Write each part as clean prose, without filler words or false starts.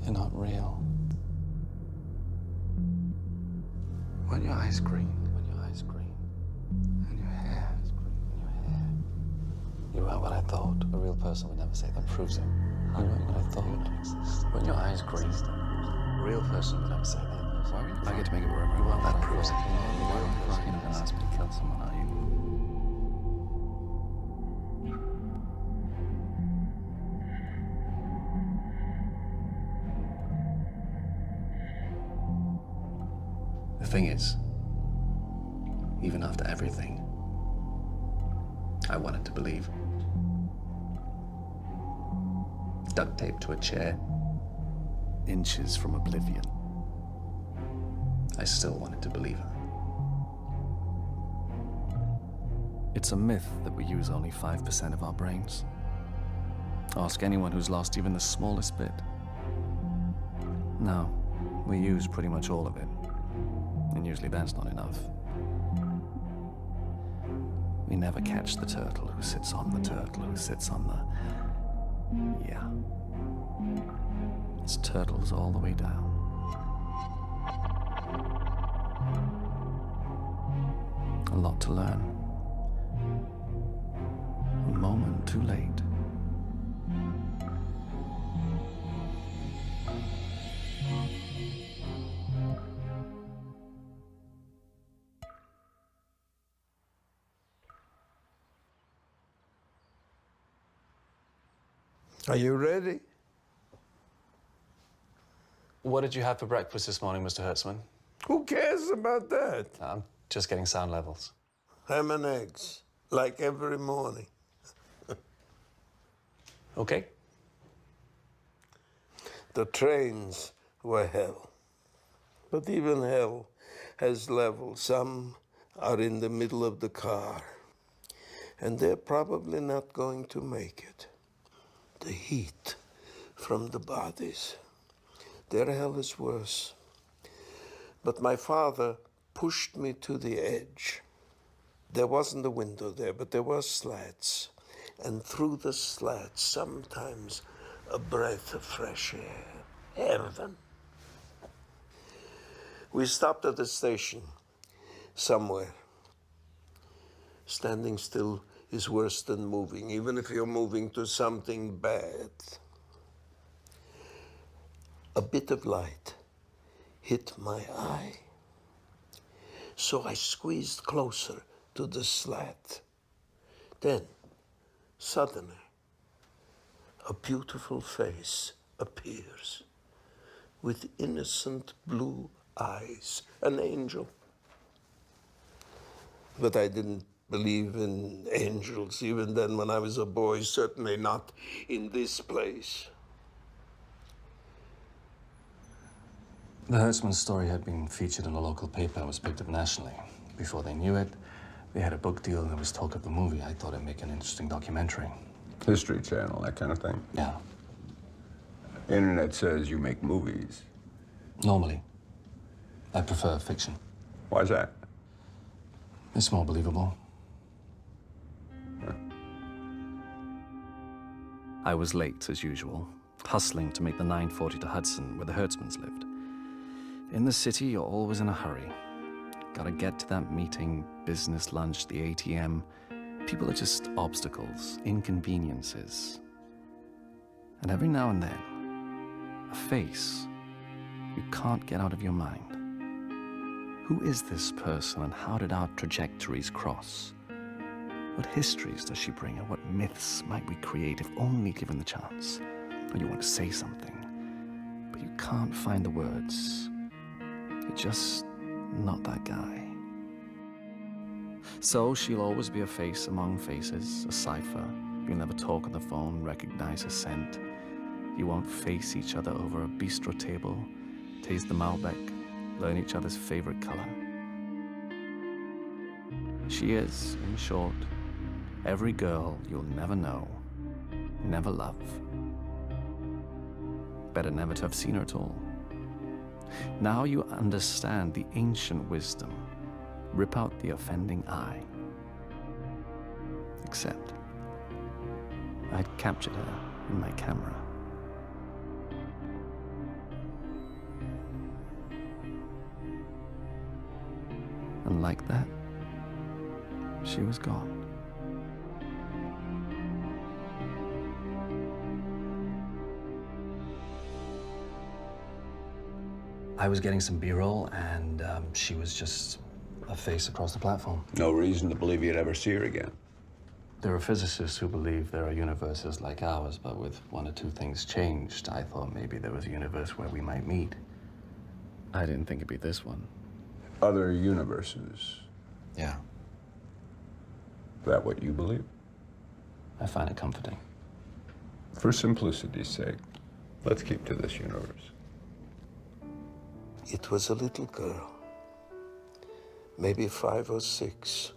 You're not real. Weren't your eyes green? Weren't your eyes green? And your hair is green. And your hair. You weren't what I thought. A real person would never say that. Proves it. You weren't what I thought. Weren't your eyes green? A real person would never say that. Why would you? I get to make it wherever I want. That proves it. You're not gonna ask me to kill someone, are you? The thing is, even after everything, I wanted to believe. Duct taped to a chair, inches from oblivion. I still wanted to believe her. It's a myth that we use only 5% of our brains. Ask anyone who's lost even the smallest bit. No, we use pretty much all of it. And usually that's not enough. We never catch the turtle who sits on the turtle who sits on the... Yeah. It's turtles all the way down. A lot to learn. A moment too late. Are you ready? What did you have for breakfast this morning, Mr. Hertzman? Who cares about that? I'm just getting sound levels. Ham and eggs, like every morning. Okay. The trains were hell. But even hell has levels. Some are in the middle of the car. And they're probably not going to make it. The heat from the bodies. Their hell is worse. But my father pushed me to the edge. There wasn't a window there, but there were slats. And through the slats, sometimes a breath of fresh air. Heaven. We stopped at a station somewhere. Standing still is worse than moving, even if you're moving to something bad. A bit of light hit my eye. So I squeezed closer to the slat. Then, suddenly, a beautiful face appears with innocent blue eyes, an angel. But I didn't believe in angels even then when I was a boy, certainly not in this place. The Hertzman story had been featured in a local paper and was picked up nationally. Before they knew it, they had a book deal and there was talk of the movie. I thought it'd make an interesting documentary. History Channel, that kind of thing. Yeah. Internet says you make movies. Normally. I prefer fiction. Why's that? It's more believable. I was late, as usual, hustling to make the 9:40 to Hudson, where the Hertzmans lived. In the city, you're always in a hurry. Gotta get to that meeting, business lunch, the ATM. People are just obstacles, inconveniences. And every now and then, a face you can't get out of your mind. Who is this person and how did our trajectories cross? What histories does she bring and what myths might we create if only given the chance? Or you want to say something, but you can't find the words. You're just not that guy. So she'll always be a face among faces, a cipher. You'll never talk on the phone, recognize her scent. You won't face each other over a bistro table, taste the Malbec, learn each other's favorite color. She is, in short, every girl you'll never know, never love. Better never to have seen her at all. Now you understand the ancient wisdom. Rip out the offending eye. Except, I'd captured her in my camera. And like that, she was gone. I was getting some B-roll, and she was just a face across the platform. No reason to believe you'd ever see her again. There are physicists who believe there are universes like ours, but with one or two things changed, I thought maybe there was a universe where we might meet. I didn't think it'd be this one. Other universes. Yeah, Is that what you believe? I find it comforting. For simplicity's sake, let's keep to this universe. It was a little girl, maybe 5 or 6,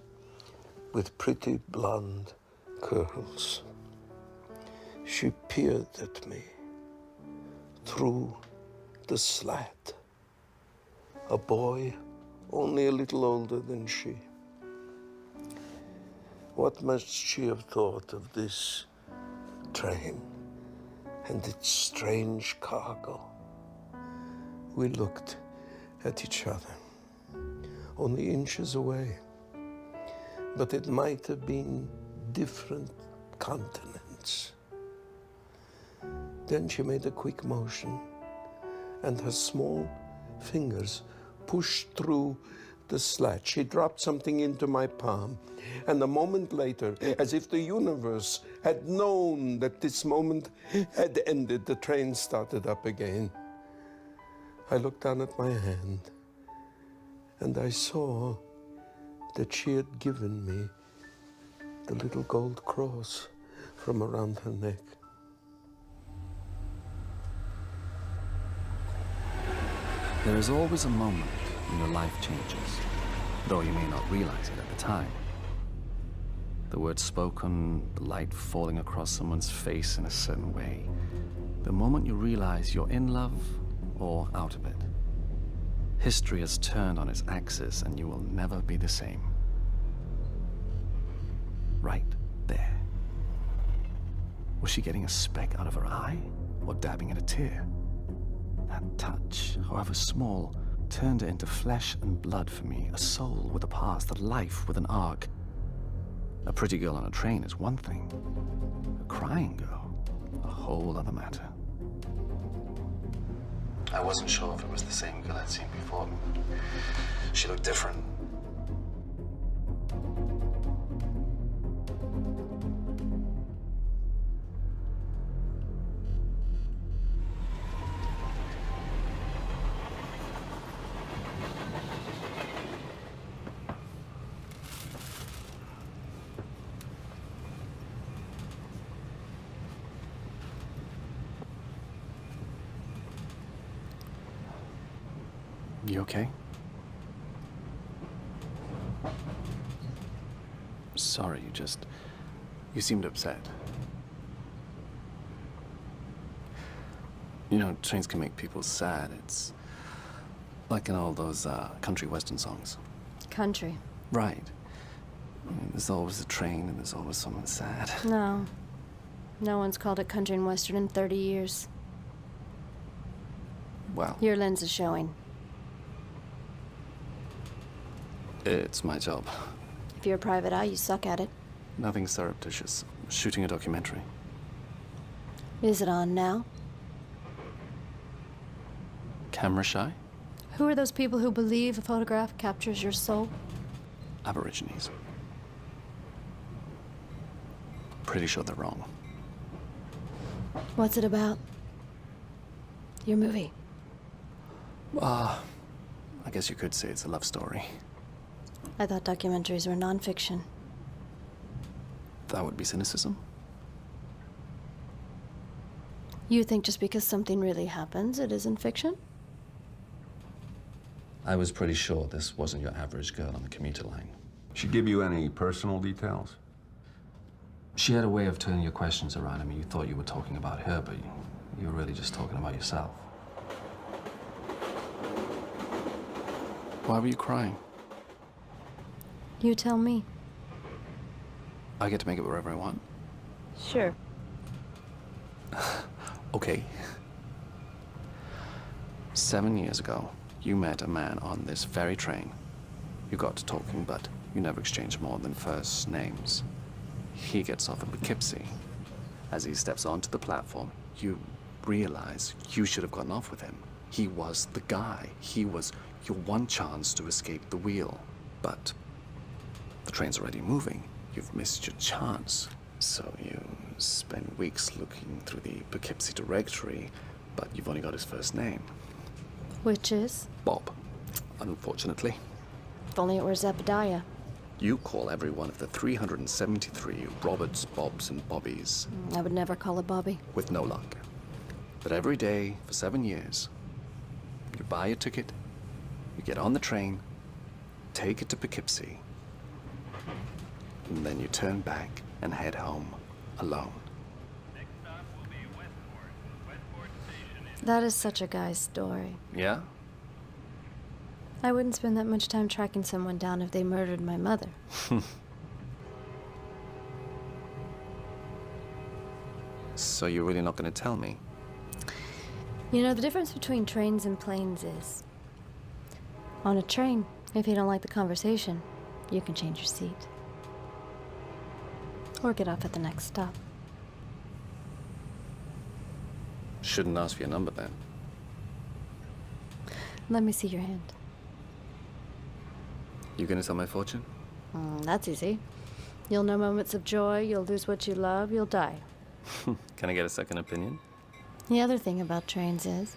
with pretty blonde curls. She peered at me through the slat. A boy only a little older than she. What must she have thought of this train and its strange cargo? We looked at each other, only inches away, but it might have been different continents. Then she made a quick motion, and her small fingers pushed through the slat. She dropped something into my palm, and a moment later, as if the universe had known that this moment had ended, the train started up again. I looked down at my hand, and I saw that she had given me the little gold cross from around her neck. There is always a moment when your life changes, though you may not realize it at the time. The words spoken, the light falling across someone's face in a certain way. The moment you realize you're in love or out of it. History has turned on its axis and you will never be the same. Right there. Was she getting a speck out of her eye or dabbing at a tear? That touch, however small, turned it into flesh and blood for me, a soul with a past, a life with an arc. A pretty girl on a train is one thing. A crying girl, a whole other matter. I wasn't sure if it was the same girl I'd seen before. She looked different. You okay? Sorry, you seemed upset. You know, trains can make people sad. It's like in all those country western songs. Country. Right. I mean, there's always a train and there's always someone sad. No. No one's called it country and western in 30 years. Well, Your lens is showing. it's my job. If you're a private eye, you suck at it. Nothing surreptitious. Shooting a documentary. Is it on now? Camera shy? Who are those people who believe a photograph captures your soul? Aborigines. Pretty sure they're wrong. What's it about? Your movie. I guess you could say it's a love story. I thought documentaries were nonfiction. That would be cynicism. You think just because something really happens, it isn't fiction? I was pretty sure this wasn't your average girl on the commuter line. She give you any personal details? She had a way of turning your questions around. I mean, you thought you were talking about her, but you were really just talking about yourself. Why were you crying? You tell me. I get to make it wherever I want. Sure. Okay. 7 years ago, you met a man on this very train You got to talking, but you never exchanged more than first names. He gets off in Poughkeepsie. As he steps onto the platform, you realize you should have gotten off with him. He was the guy. He was your one chance to escape the wheel. But the train's already moving. You've missed your chance. So you spend weeks looking through the Poughkeepsie directory, but you've only got his first name. Which is? Bob, unfortunately. If only it were Zebediah. You call every one of the 373 Roberts, Bobs, and Bobbies. I would never call it Bobby. With no luck. But every day for 7 years, you buy a ticket, you get on the train, take it to Poughkeepsie, and then you turn back and head home alone. That is such a guy's story. Yeah? I wouldn't spend that much time tracking someone down if they murdered my mother. So you're really not going to tell me? You know, the difference between trains and planes is... on a train, if you don't like the conversation, you can change your seat. Or get off at the next stop. Shouldn't ask for your number then. Let me see your hand. You gonna tell my fortune? That's easy. You'll know moments of joy, you'll lose what you love, you'll die. Can I get a second opinion? The other thing about trains is,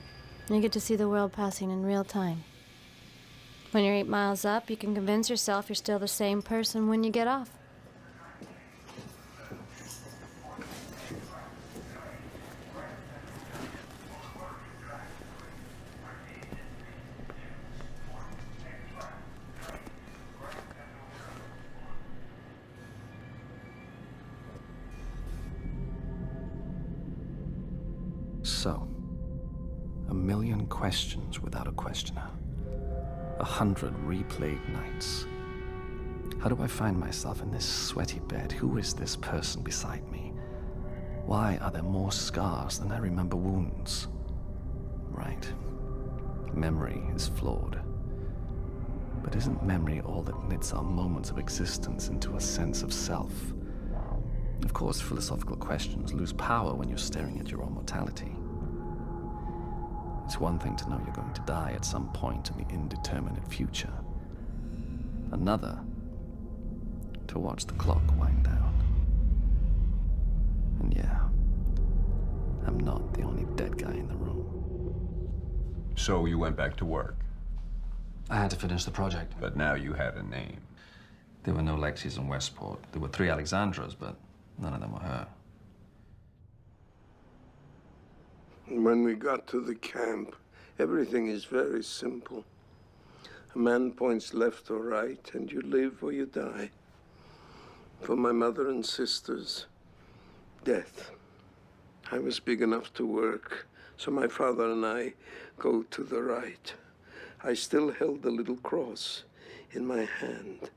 you get to see the world passing in real time. When you're 8 miles up, you can convince yourself you're still the same person when you get off. So, 1,000,000 questions without a questioner. 100 replayed nights. How do I find myself in this sweaty bed? Who is this person beside me? Why are there more scars than I remember wounds? Right. Memory is flawed. But isn't memory all that knits our moments of existence into a sense of self? Of course, philosophical questions lose power when you're staring at your own mortality. It's one thing to know you're going to die at some point in the indeterminate future. Another, to watch the clock wind down. And yeah, I'm not the only dead guy in the room. So you went back to work, I had to finish the project. but now you had a name. There were no Lexies in Westport. There were 3 Alexandras, but none of them were her. When we got to the camp, everything is very simple. A man points left or right, and you live or you die. For my mother and sisters, death. I was big enough to work, so my father and I go to the right. I still held the little cross in my hand,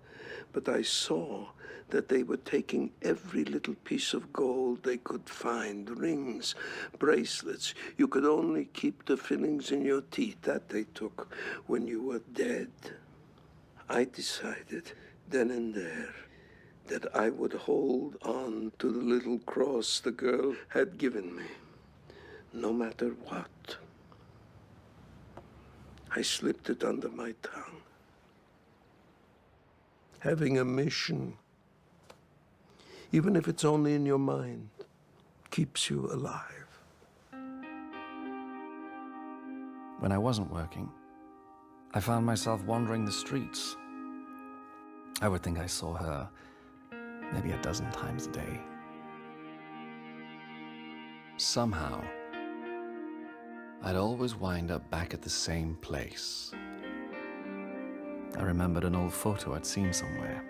but I saw that they were taking every little piece of gold they could find, rings, bracelets. You could only keep the fillings in your teeth. That they took when you were dead. I decided then and there that I would hold on to the little cross the girl had given me, no matter what. I slipped it under my tongue. Having a mission, even if it's only in your mind, keeps you alive. When I wasn't working, I found myself wandering the streets. I would think I saw her maybe a dozen times a day. Somehow, I'd always wind up back at the same place. I remembered an old photo I'd seen somewhere.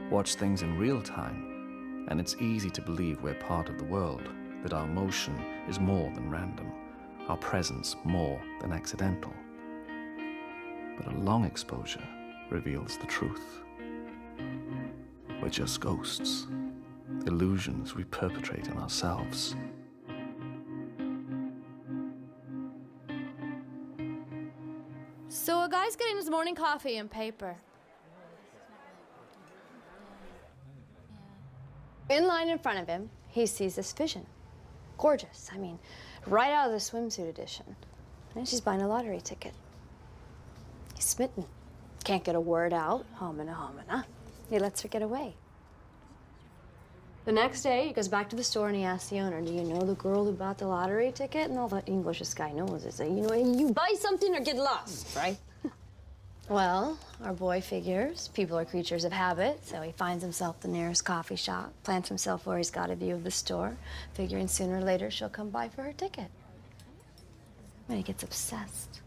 Watch things in real time, and it's easy to believe we're part of the world, that our motion is more than random, our presence more than accidental. But a long exposure reveals the truth. We're just ghosts, illusions we perpetrate in ourselves. So a guy's getting his morning coffee and paper. in line in front of him, he sees this vision. Gorgeous. I mean, right out of the swimsuit edition. And she's buying a lottery ticket. He's smitten. Can't get a word out. Homina, homina. He lets her get away. The next day, he goes back to the store and he asks the owner, do you know the girl who bought the lottery ticket? And all the English this guy knows is that, you know, you buy something or get lost, right? Well, our boy figures people are creatures of habit, so he finds himself the nearest coffee shop, plants himself where he's got a view of the store, figuring sooner or later she'll come by for her ticket. And he gets obsessed.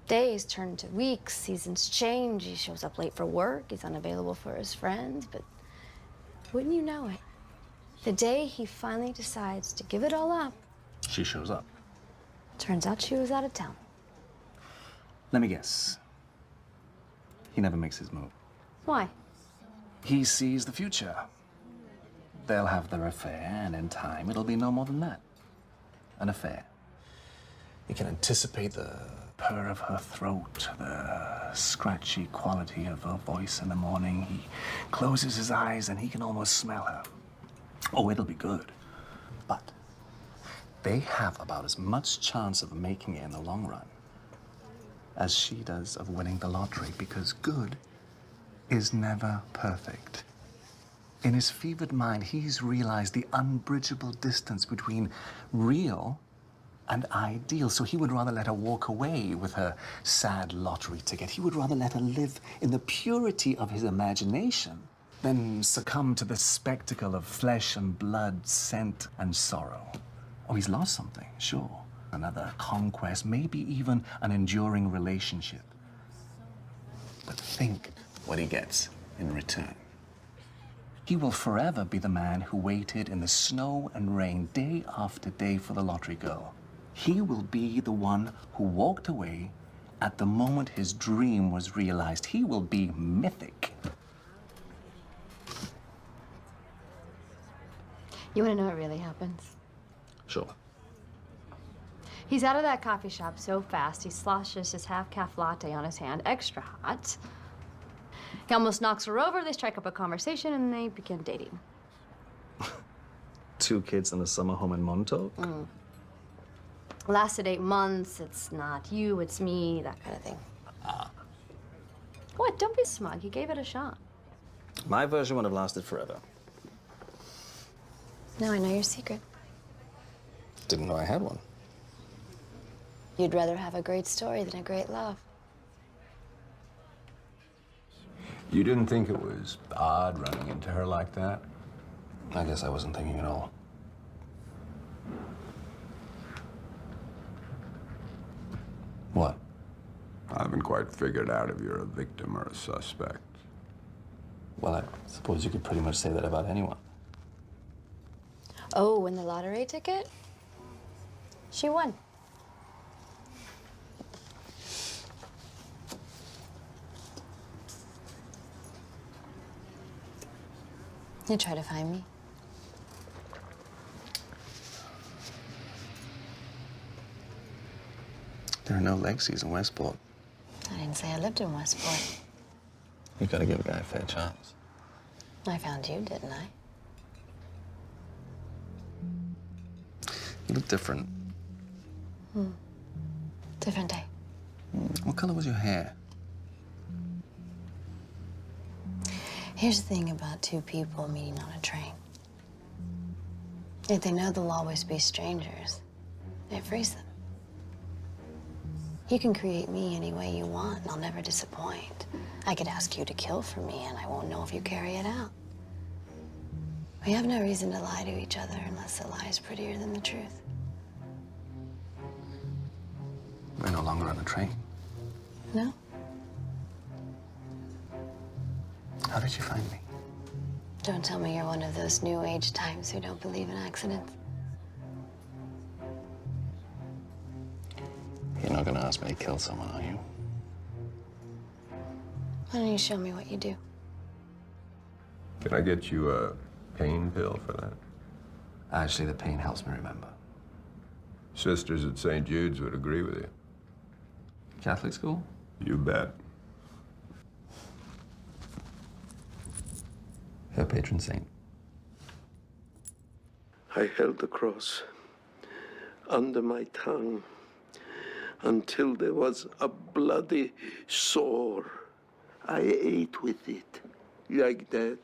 Days turn into weeks, seasons change, he shows up late for work, he's unavailable for his friends, but wouldn't you know it, the day he finally decides to give it all up, She shows up. turns out she was out of town. Let me guess. He never makes his move. Why? He sees the future. They'll have their affair, and in time, it'll be no more than that. An affair. He can anticipate the purr of her throat, the scratchy quality of her voice in the morning. He closes his eyes and he can almost smell her. Oh, it'll be good. But they have about as much chance of making it in the long run as she does of winning the lottery, because good is never perfect. In his fevered mind, he's realized the unbridgeable distance between real and ideal. So he would rather let her walk away with her sad lottery ticket. He would rather let her live in the purity of his imagination than succumb to the spectacle of flesh and blood, scent and sorrow. Oh, he's lost something, sure. Another conquest, maybe even an enduring relationship. But think what he gets in return. He will forever be the man who waited in the snow and rain day after day for the lottery girl. He will be the one who walked away at the moment his dream was realized. He will be mythic. You want to know what really happens? Sure. He's out of that coffee shop so fast, he sloshes his half-calf latte on his hand, extra hot. He almost knocks her over, they strike up a conversation, and they begin dating. 2 kids in a summer home in Montauk? Lasted 8 months, it's not you, it's me, that kind of thing. What? Don't be smug, he gave it a shot. My version would have lasted forever. Now I know your secret. Didn't know I had one. You'd rather have a great story than a great love. You didn't think it was odd running into her like that? I guess I wasn't thinking at all. What? I haven't quite figured out if you're a victim or a suspect. Well, I suppose you could pretty much say that about anyone. Oh, win the lottery ticket? She won. You try to find me? There are no Legacies in Westport. I didn't say I lived in Westport. You gotta give a guy a fair chance. I found you, didn't I? You look different. Different day. What color was your hair? Here's the thing about 2 people meeting on a train. If they know they'll always be strangers, it frees them. You can create me any way you want, and I'll never disappoint. I could ask you to kill for me, and I won't know if you carry it out. We have no reason to lie to each other unless the lie is prettier than the truth. We're no longer on the train. No? How did you find me? Don't tell me you're one of those new age types who don't believe in accidents. You're not gonna ask me to kill someone, are you? Why don't you show me what you do? Can I get you a pain pill for that? Actually, the pain helps me remember. Sisters at St. Jude's would agree with you. Catholic school? You bet. Her patron saint. I held the cross under my tongue until there was a bloody sore. I ate with it like that.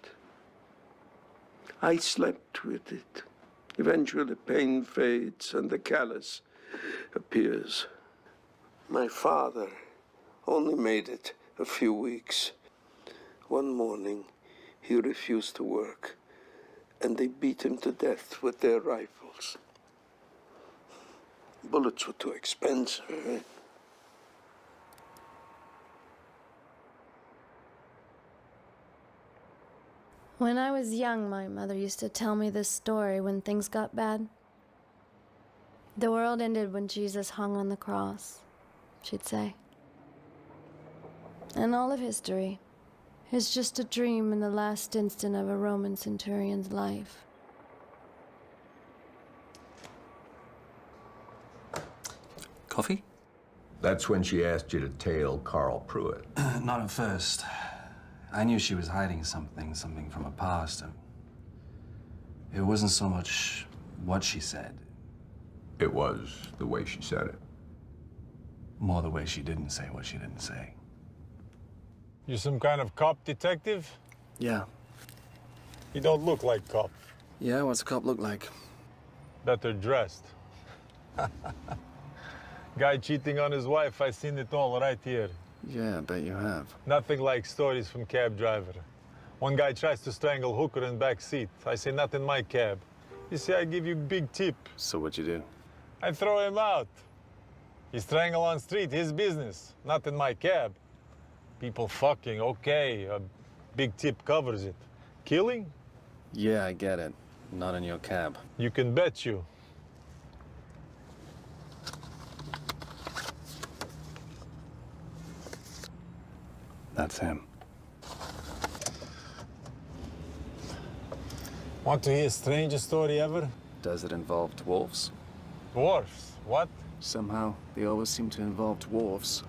I slept with it. Eventually, pain fades and the callus appears. My father only made it a few weeks. One morning, he refused to work, and they beat him to death with their rifles. Bullets were too expensive. When I was young, my mother used to tell me this story when things got bad. The world ended when Jesus hung on the cross, she'd say. And all of history is just a dream in the last instant of a Roman centurion's life. Coffee? That's when she asked you to tail Carl Pruitt. Not at first. I knew she was hiding something from her past. It wasn't so much what she said. It was the way she said it. More the way she didn't say what she didn't say. You some kind of cop detective? Yeah. You don't look like cop. Yeah, what's a cop look like? Better dressed. Guy cheating on his wife, I seen it all right here. Yeah, I bet you have. Nothing like stories from cab driver. One guy tries to strangle hooker in back seat. I say, not in my cab. You see, I give you big tip. So what'd you do? I throw him out. He strangle on street, his business. Not in my cab. People fucking, okay, a big tip covers it. Killing? Yeah, I get it. Not in your cab. You can bet you. That's him. Want to hear strangest story ever? Does it involve dwarfs? Dwarfs. What? Somehow, they always seem to involve dwarfs,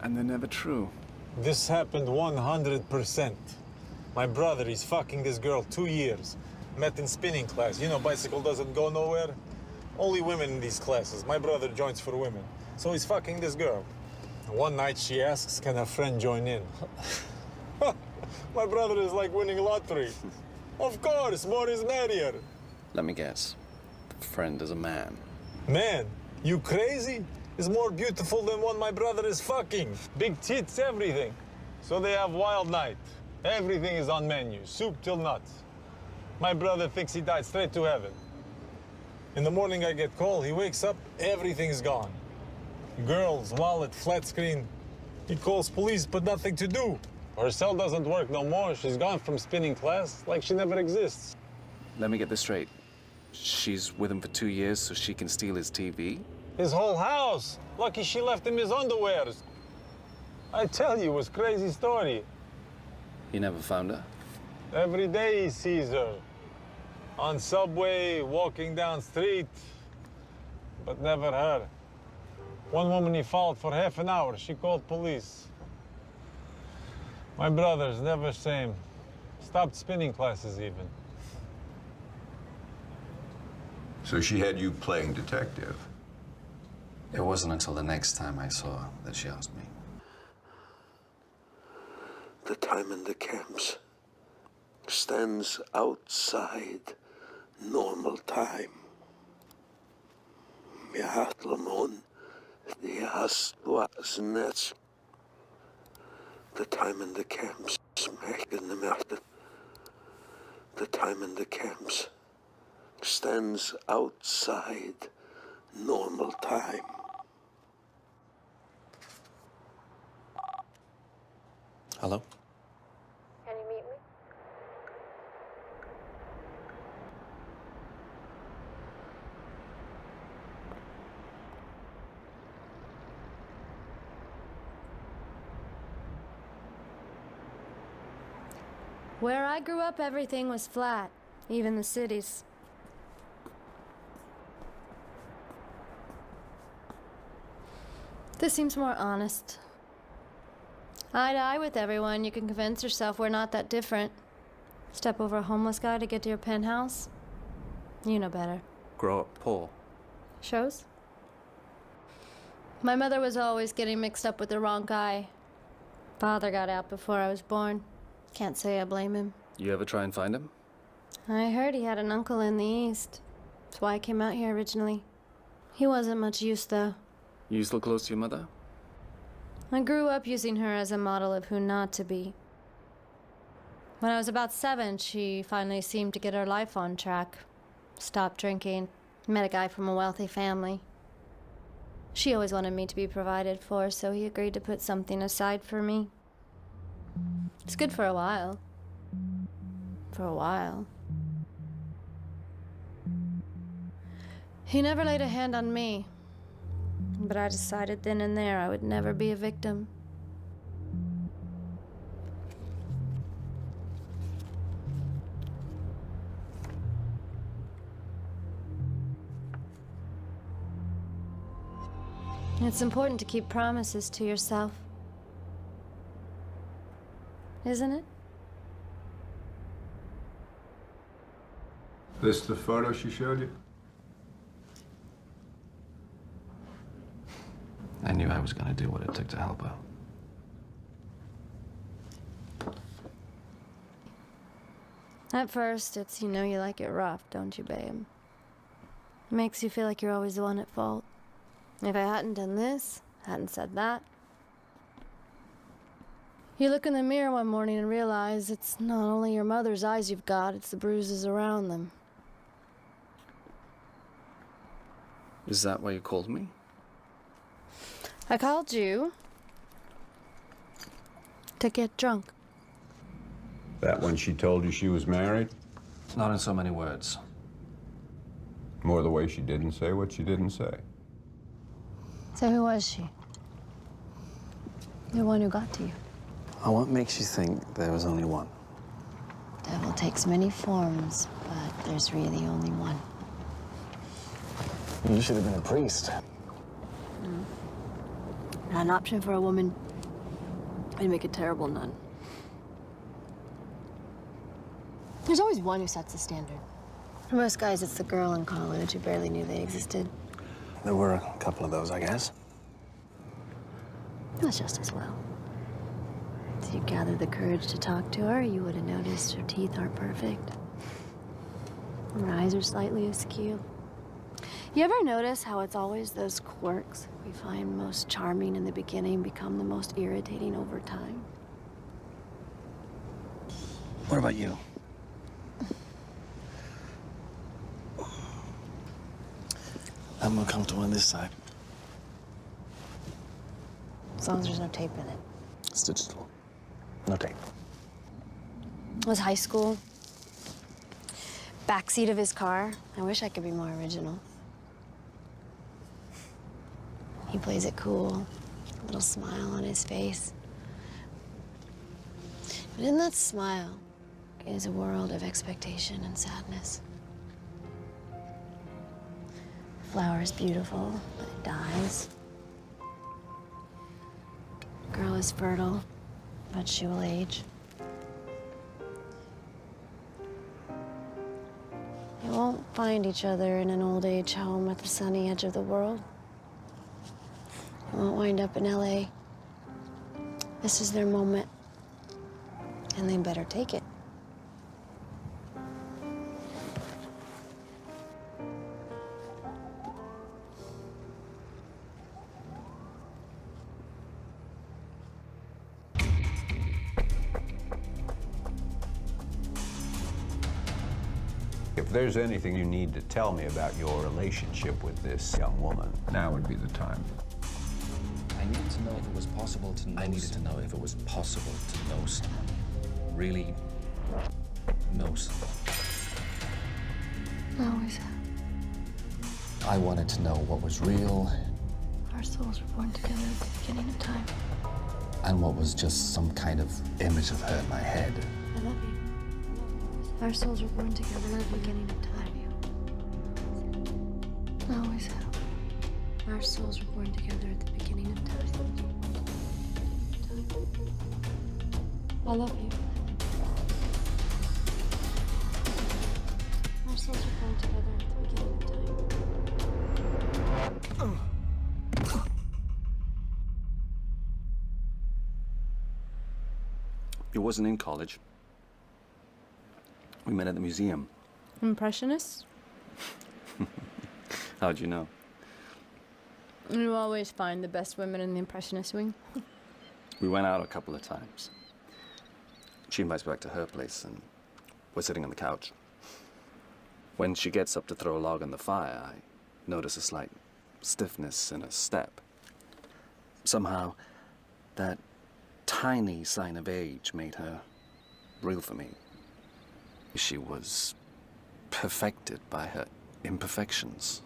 and they're never true. This happened 100%. My brother is fucking this girl 2 years. Met in spinning class. You know, bicycle doesn't go nowhere. Only women in these classes. My brother joins for women. So he's fucking this girl. One night she asks, can her friend join in? My brother is like winning lottery. Of course, more is merrier. Let me guess. The friend is a man. Man, you crazy? Is more beautiful than one my brother is fucking. Big tits, everything. So they have wild night. Everything is on menu, soup till nuts. My brother thinks he died straight to heaven. In the morning I get call, he wakes up, everything's gone. Girls, wallet, flat screen. He calls police, but nothing to do. Her cell doesn't work no more. She's gone from spinning class like she never exists. Let me get this straight. She's with him for 2 years so she can steal his TV? His whole house. Lucky she left him his underwears. I tell you, it was crazy story. He never found her? Every day he sees her. On subway, walking down street. But never her. One woman he followed for half an hour. She called police. My brother's never same. Stopped spinning classes even. So she had you playing detective. It wasn't until the next time I saw her that she asked me. The time in the camps stands outside normal time. Vi hatlamon, the hasluasnets. The time in the camps, the time in the camps stands outside normal time. Hello? Can you meet me? Where I grew up, everything was flat, even the cities. This seems more honest. Eye to eye with everyone, you can convince yourself we're not that different. Step over a homeless guy to get to your penthouse. You know better. Grow up poor. Shows? My mother was always getting mixed up with the wrong guy. Father got out before I was born. Can't say I blame him. You ever try and find him? I heard he had an uncle in the East. That's why I came out here originally. He wasn't much use, though. You still close to your mother? I grew up using her as a model of who not to be. When I was about 7, she finally seemed to get her life on track. Stopped drinking, met a guy from a wealthy family. She always wanted me to be provided for, so he agreed to put something aside for me. It's good for a while. For a while. He never laid a hand on me, but I decided then and there I would never be a victim. It's important to keep promises to yourself, isn't it? This the photo she showed you? I knew I was going to do what it took to help her. At first, it's, you like it rough, don't you, babe? It makes you feel like you're always the one at fault. If I hadn't done this, hadn't said that. You look in the mirror one morning and realize it's not only your mother's eyes you've got, it's the bruises around them. Is that why you called me? I called you to get drunk. That when she told you she was married? Not in so many words. More the way she didn't say what she didn't say. So who was she? The one who got to you. What makes you think there was only one? Devil takes many forms, but there's really only one. You should have been a priest. Not an option for a woman. I'd make a terrible nun. There's always one who sets the standard. For most guys, it's the girl in college who barely knew they existed. There were a couple of those, I guess. That's just as well. If you gathered the courage to talk to her, you would have noticed her teeth aren't perfect. Her eyes are slightly askew. You ever notice how it's always those quirks we find most charming in the beginning become the most irritating over time? What about you? I'm more comfortable on this side. As long as there's no tape in it. It's digital. No tape. It was high school. Backseat of his car. I wish I could be more original. He plays it cool, a little smile on his face. But in that smile is a world of expectation and sadness. The flower is beautiful, but it dies. The girl is fertile, but she will age. They won't find each other in an old age home at the sunny edge of the world. They won't wind up in LA. This is their moment, and they better take it. If there's anything you need to tell me about your relationship with this young woman, now would be the time. I needed to know if it was possible to know. I needed to know if it was possible to know someone. Really know someone. I always have. I wanted to know what was real Our souls were born together at the beginning of time. and what was just some kind of image of her in my head. I love you. Our souls were born together at the beginning of time. I always have. Our souls were born together at the beginning of time. I love you. Our souls were born weren't together at the beginning of time. It wasn't in college. We met at the museum. Impressionists? How'd you know? You always find the best women in the Impressionist wing. We went out a couple of times. She invites me back to her place, and we're sitting on the couch. When she gets up to throw a log on the fire, I notice a slight stiffness in her step. Somehow, that tiny sign of age made her real for me. She was perfected by her imperfections.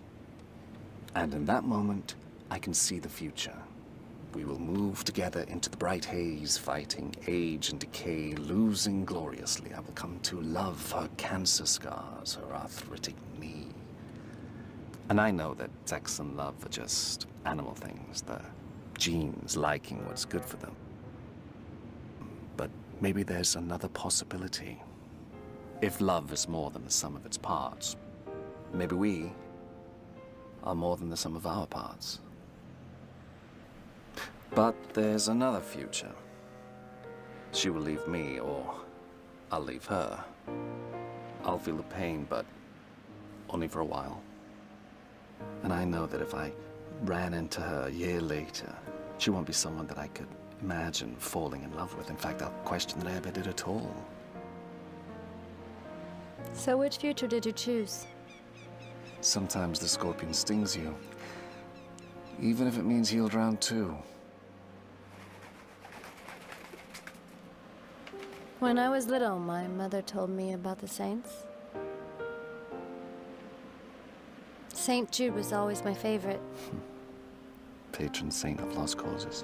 And in that moment, I can see the future. We will move together into the bright haze, fighting age and decay, losing gloriously. I will come to love her cancer scars, her arthritic knee. And I know that sex and love are just animal things, the genes liking what's good for them. But maybe there's another possibility. If love is more than the sum of its parts, maybe we are more than the sum of our parts. But there's another future. She will leave me, or I'll leave her. I'll feel the pain, but only for a while. And I know that if I ran into her a year later, she won't be someone that I could imagine falling in love with. In fact, I'll question that I ever did at all. So which future did you choose? Sometimes the scorpion stings you, even if it means he'll drown too. When I was little, my mother told me about the saints. Saint Jude was always my favorite. Patron saint of lost causes.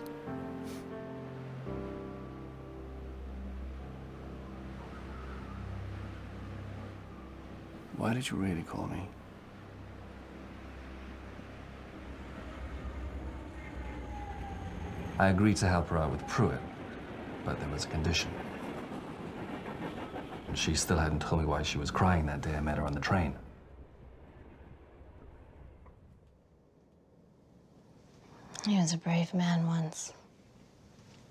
Why did you really call me? I agreed to help her out with Pruitt, but there was a condition. And she still hadn't told me why she was crying that day I met her on the train. He was a brave man once.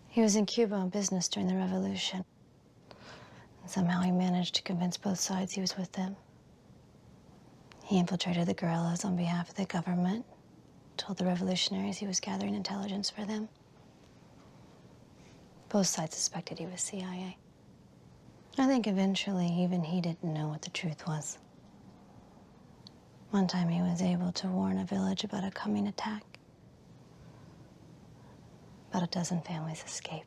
He was in Cuba on business during the revolution. And somehow he managed to convince both sides he was with them. He infiltrated the guerrillas on behalf of the government, told the revolutionaries he was gathering intelligence for them. Both sides suspected he was CIA. I think eventually even he didn't know what the truth was. One time he was able to warn a village about a coming attack. About a dozen families escaped.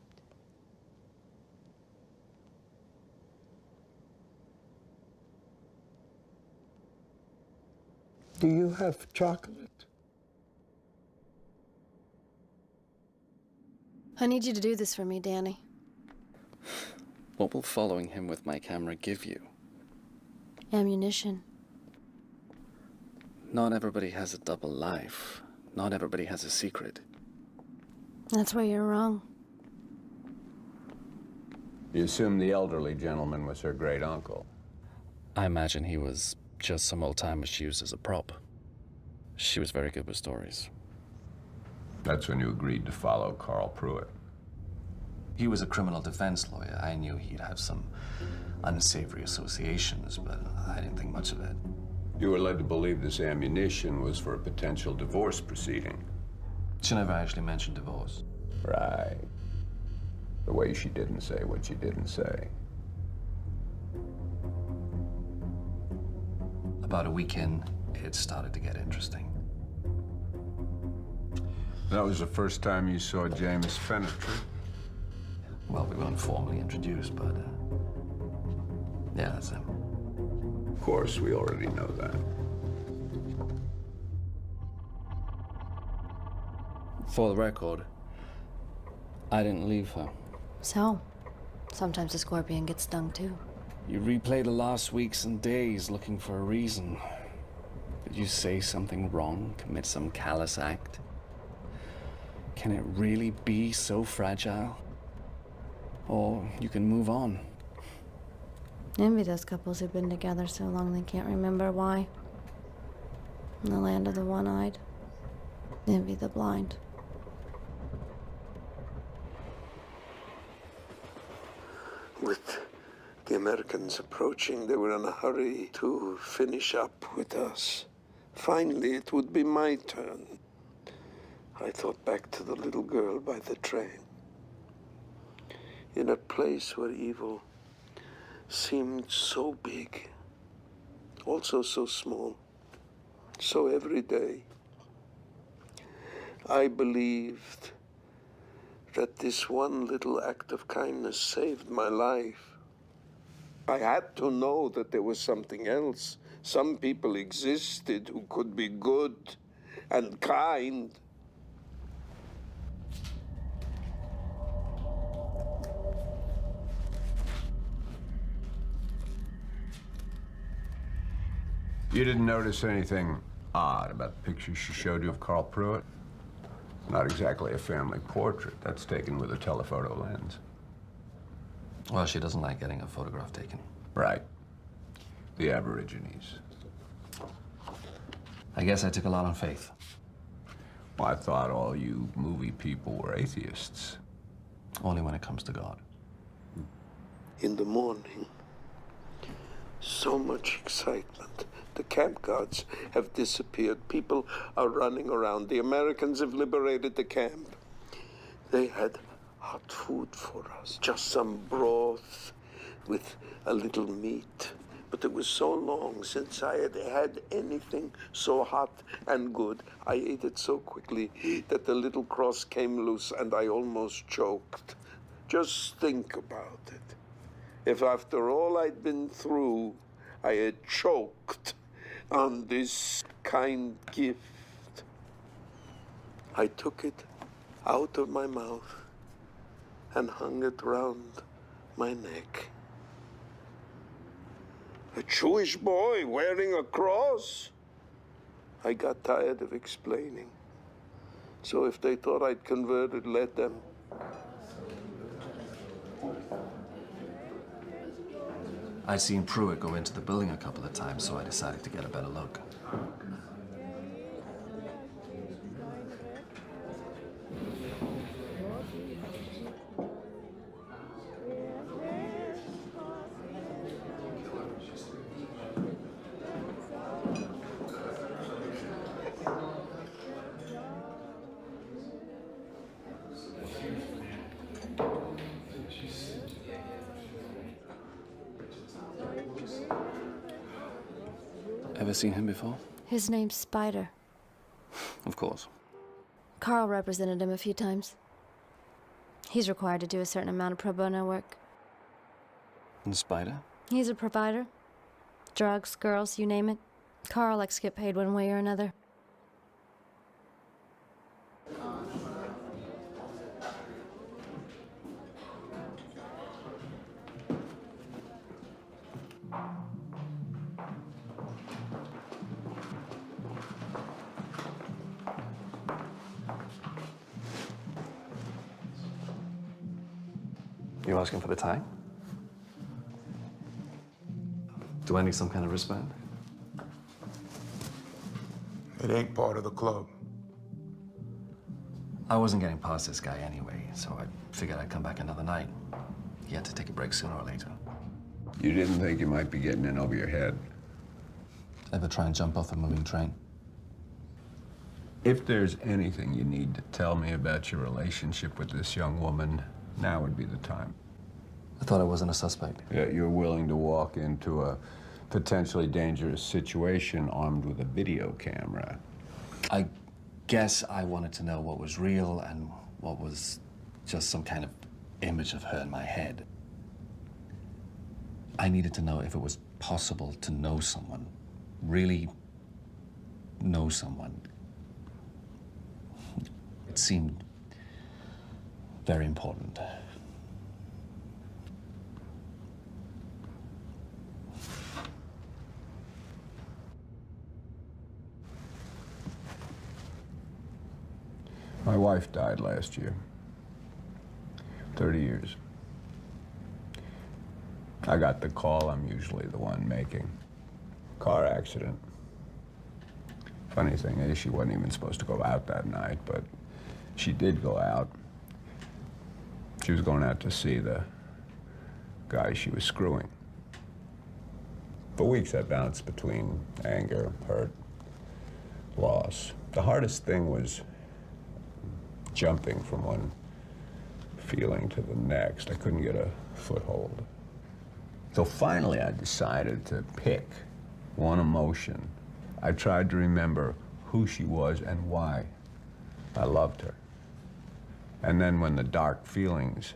Do you have chocolate? I need you to do this for me, Danny. What will following him with my camera give you? Ammunition. Not everybody has a double life. Not everybody has a secret. That's where you're wrong. You assume the elderly gentleman was her great uncle. I imagine he was just some old timer she used as a prop. She was very good with stories. That's when you agreed to follow Carl Pruitt. He was a criminal defense lawyer. I knew he'd have some unsavory associations, but I didn't think much of it. You were led to believe this ammunition was for a potential divorce proceeding. She never actually mentioned divorce. Right. The way she didn't say what she didn't say. About a week in, it started to get interesting. That was the first time you saw James Fenetry? Well, we weren't formally introduced, but yeah, that's him. Of course, we already know that. For the record, I didn't leave her. So, sometimes a scorpion gets stung too. You replay the last weeks and days looking for a reason. Did you say something wrong? Commit some callous act? Can it really be so fragile? Or you can move on. Envy those couples who've been together so long they can't remember why. In the land of the one-eyed, envy the blind. With the Americans approaching, they were in a hurry to finish up with us. Finally, it would be my turn. I thought back to the little girl by the train. In a place where evil seemed so big, also so small, so everyday. I believed that this one little act of kindness saved my life. I had to know that there was something else. Some people existed who could be good and kind. You didn't notice anything odd about the picture she showed you of Carl Pruitt? Not exactly a family portrait. That's taken with a telephoto lens. Well, she doesn't like getting a photograph taken. Right. The Aborigines. I guess I took a lot on faith. Well, I thought all you movie people were atheists. Only when it comes to God. In the morning, so much excitement. The camp guards have disappeared. People are running around. The Americans have liberated the camp. They had hot food for us. Just some broth with a little meat. But it was so long since I had had anything so hot and good. I ate it so quickly that the little cross came loose and I almost choked. Just think about it. If after all I'd been through, I had choked on this kind gift. I took it out of my mouth and hung it round my neck. A Jewish boy wearing a cross? I got tired of explaining. So if they thought I'd converted, let them. I'd seen Pruitt go into the building a couple of times, so I decided to get a better look. Ever seen him before? His name's Spider. Of course. Carl represented him a few times. He's required to do a certain amount of pro bono work. And Spider? He's a provider. Drugs, girls, you name it. Carl likes to get paid one way or another. You asking for the tie? Do I need some kind of wristband? It ain't part of the club. I wasn't getting past this guy anyway, so I figured I'd come back another night. He had to take a break sooner or later. You didn't think you might be getting in over your head? Ever try and jump off a moving train? If there's anything you need to tell me about your relationship with this young woman, now would be the time. I thought I wasn't a suspect. Yet you're willing to walk into a potentially dangerous situation armed with a video camera. I guess I wanted to know what was real and what was just some kind of image of her in my head. I needed to know if it was possible to know someone, really know someone. It seemed very important. My wife died last year. 30 years. I got the call. I'm usually the one making. Car accident. Funny thing is, she wasn't even supposed to go out that night, but she did go out. She was going out to see the guy she was screwing. For weeks I bounced between anger, hurt, loss. The hardest thing was jumping from one feeling to the next. I couldn't get a foothold. So finally I decided to pick one emotion. I tried to remember who she was and why I loved her. And then when the dark feelings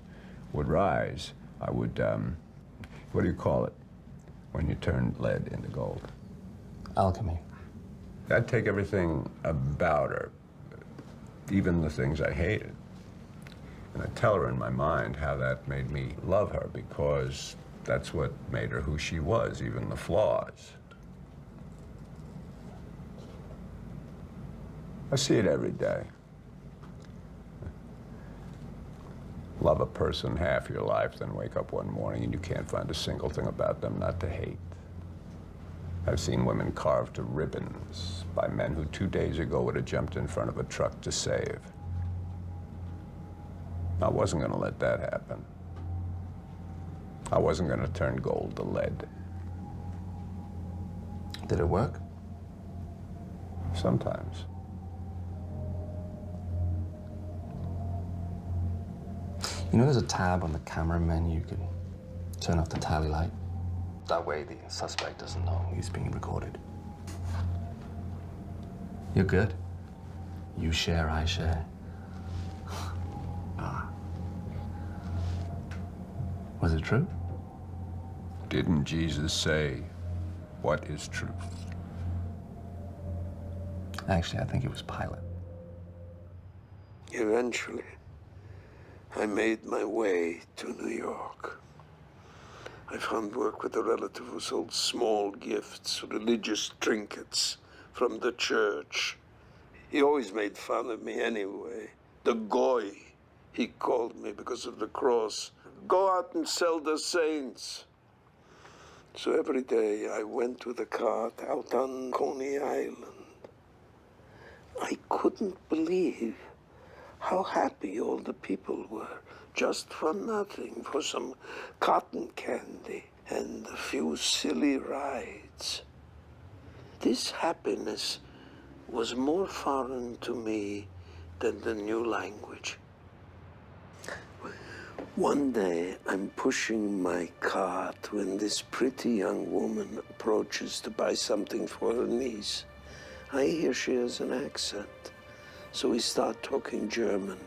would rise, I would, what do you call it? When you turn lead into gold. Alchemy. I'd take everything about her, even the things I hated, and I'd tell her in my mind how that made me love her, because that's what made her who she was, even the flaws. I see it every day. Love a person half your life, then wake up one morning and you can't find a single thing about them not to hate. I've seen women carved to ribbons by men who 2 days ago would have jumped in front of a truck to save. I wasn't going to let that happen. I wasn't going to turn gold to lead. Did it work? Sometimes. You know there's a tab on the camera menu you can turn off the tally light? That way the suspect doesn't know he's being recorded. You're good. You share, I share. Ah. Was it true? Didn't Jesus say, what is truth? Actually, I think it was Pilate. Eventually, I made my way to New York. I found work with a relative who sold small gifts, religious trinkets from the church. He always made fun of me anyway. The goy, he called me because of the cross. Go out and sell the saints. So every day I went with a cart out on Coney Island. I couldn't believe how happy all the people were, just for nothing, for some cotton candy and a few silly rides. This happiness was more foreign to me than the new language. One day, I'm pushing my cart when this pretty young woman approaches to buy something for her niece. I hear she has an accent, so we start talking German.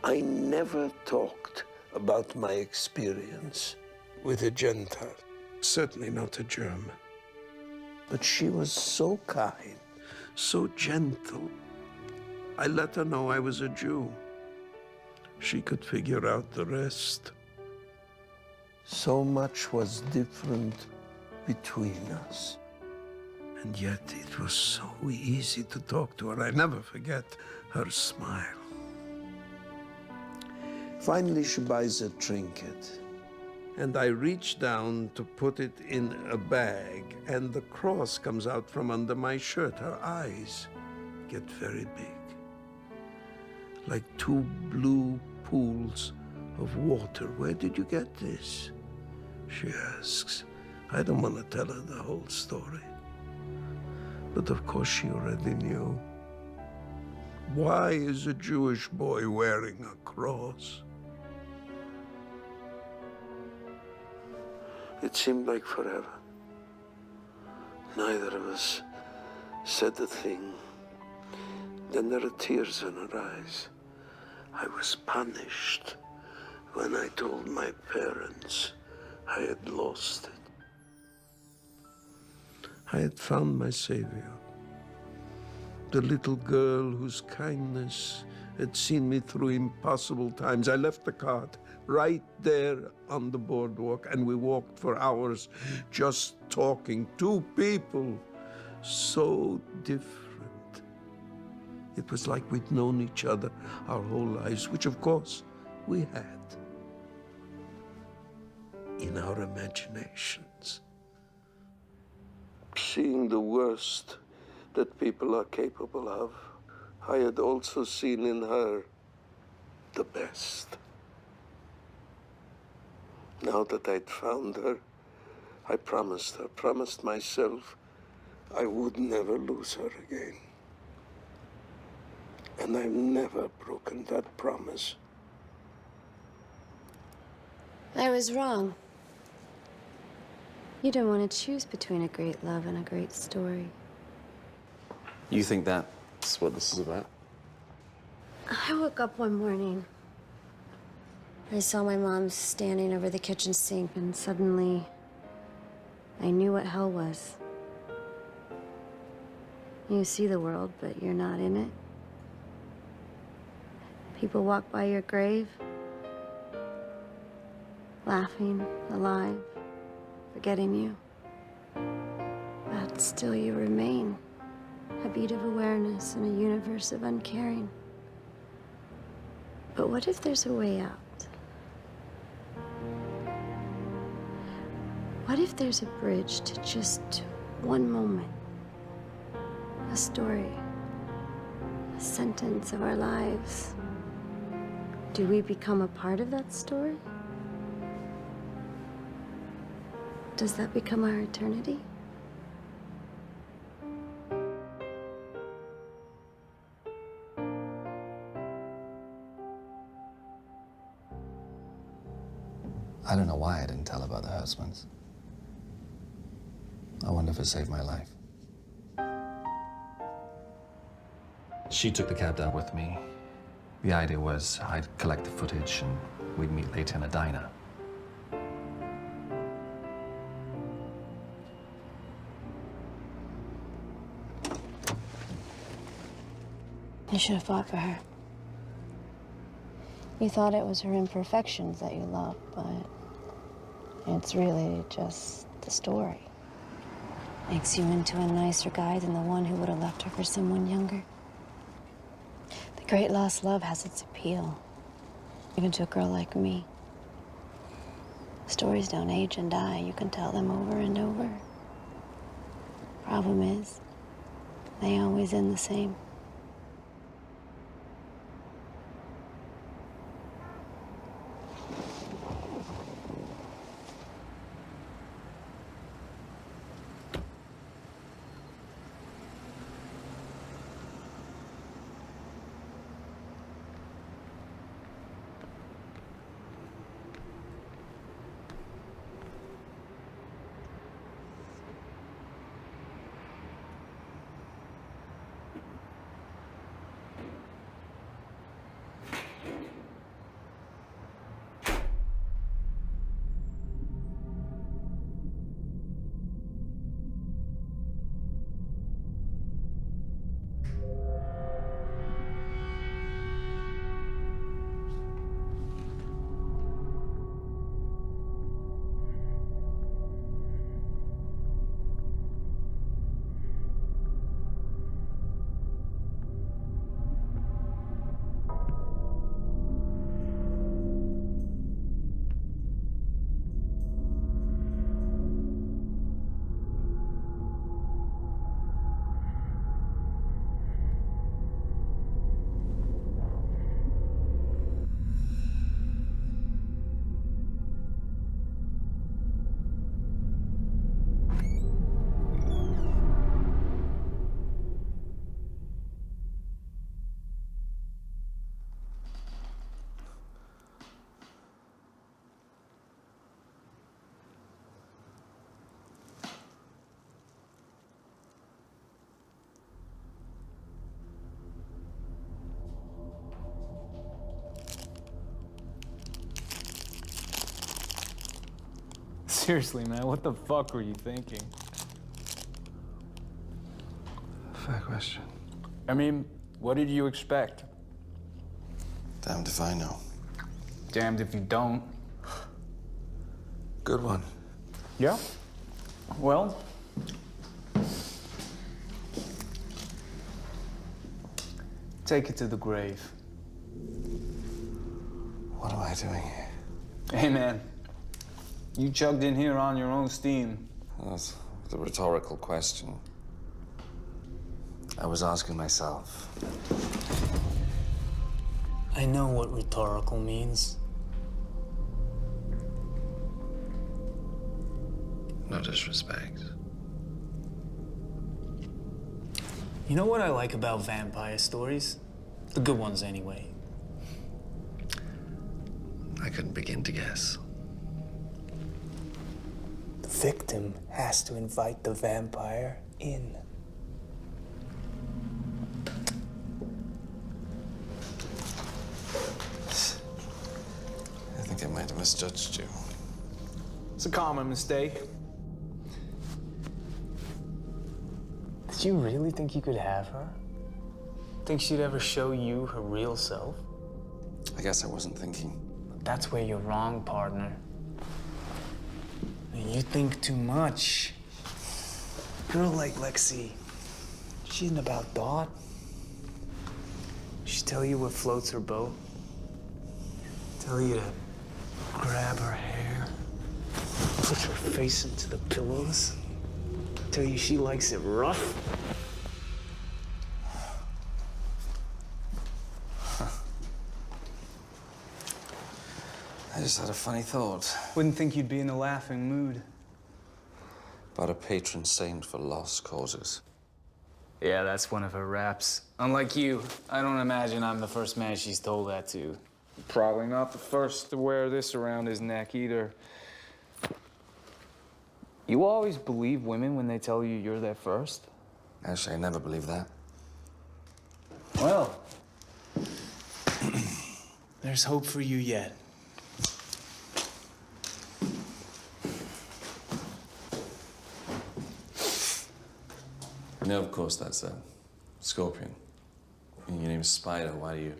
I never talked about my experience with a Gentile, certainly not a German. But she was so kind, so gentle. I let her know I was a Jew. She could figure out the rest. So much was different between us. And yet it was so easy to talk to her. I never forget her smile. Finally, she buys a trinket. And I reach down to put it in a bag, and the cross comes out from under my shirt. Her eyes get very big, like two blue pools of water. Where did you get this? She asks. I don't want to tell her the whole story. But of course she already knew. Why is a Jewish boy wearing a cross? It seemed like forever. Neither of us said a thing. Then there are tears in her eyes. I was punished when I told my parents I had lost it. I had found my savior, the little girl whose kindness had seen me through impossible times. I left the cart right there on the boardwalk, and we walked for hours just talking. Two people so different. It was like we'd known each other our whole lives, which of course we had. in our imaginations. Seeing the worst that people are capable of, I had also seen in her the best. Now that I'd found her, I promised myself I would never lose her again. And I've never broken that promise. I was wrong. You didn't want to choose between a great love and a great story. You think that's what this is about? I woke up one morning. I saw my mom standing over the kitchen sink, and suddenly I knew what hell was. You see the world, but you're not in it. People walk by your grave, laughing, alive, forgetting you. But still you remain, a beat of awareness in a universe of uncaring. But what if there's a way out? What if there's a bridge to just one moment? A story, a sentence of our lives. Do we become a part of that story? Does that become our eternity? I don't know why I didn't tell about the Hertzmans. I wonder if it saved my life. She took the cab down with me. The idea was I'd collect the footage and we'd meet later in a diner. You should have fought for her. You thought it was her imperfections that you loved, but it's really just the story. Makes you into a nicer guy than the one who would have left her for someone younger. The great lost love has its appeal, even to a girl like me. Stories don't age and die. You can tell them over and over. Problem is, they always end the same. Seriously, man, what the fuck were you thinking? Fair question. I mean, what did you expect? Damned if I know. Damned if you don't. Good one. Yeah? Well, take it to the grave. What am I doing here? Hey, man. You chugged in here on your own steam. That's a rhetorical question. I was asking myself. I know what rhetorical means. No disrespect. You know what I like about vampire stories? The good ones, anyway. I couldn't begin to guess. The victim has to invite the vampire in. I think I might have misjudged you. It's a common mistake. Did you really think you could have her? Think she'd ever show you her real self? I guess I wasn't thinking. That's where you're wrong, partner. You think too much. A girl like Lexi, she isn't about thought. She tell you what floats her boat. Tell you to grab her hair, put her face into the pillows. Tell you she likes it rough. I just had a funny thought Wouldn't think you'd be in a laughing mood. about a patron saint for lost causes. Yeah, that's one of her raps. Unlike you, I don't imagine I'm the first man she's told that to. Probably not the first to wear this around his neck either. You always believe women when they tell you you're their first? Actually, I never believed that. Well, there's hope for you yet. No, of course, that's a scorpion. And your name's Spider. Why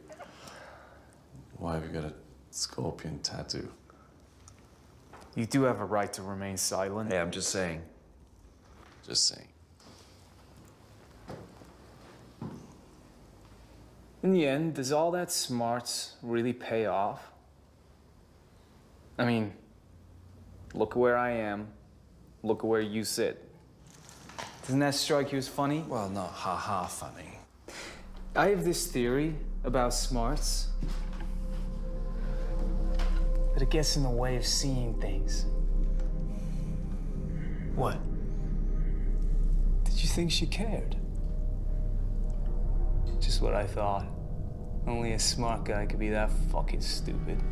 have you got a scorpion tattoo? You do have a right to remain silent. Hey, I'm just saying. Just saying. In the end, does all that smarts really pay off? I mean, look where I am. Look where you sit. Doesn't that strike you as funny? Well, not ha-ha funny. I have this theory about smarts that it gets in the way of seeing things. What? Did you think she cared? Just what I thought. Only a smart guy could be that fucking stupid.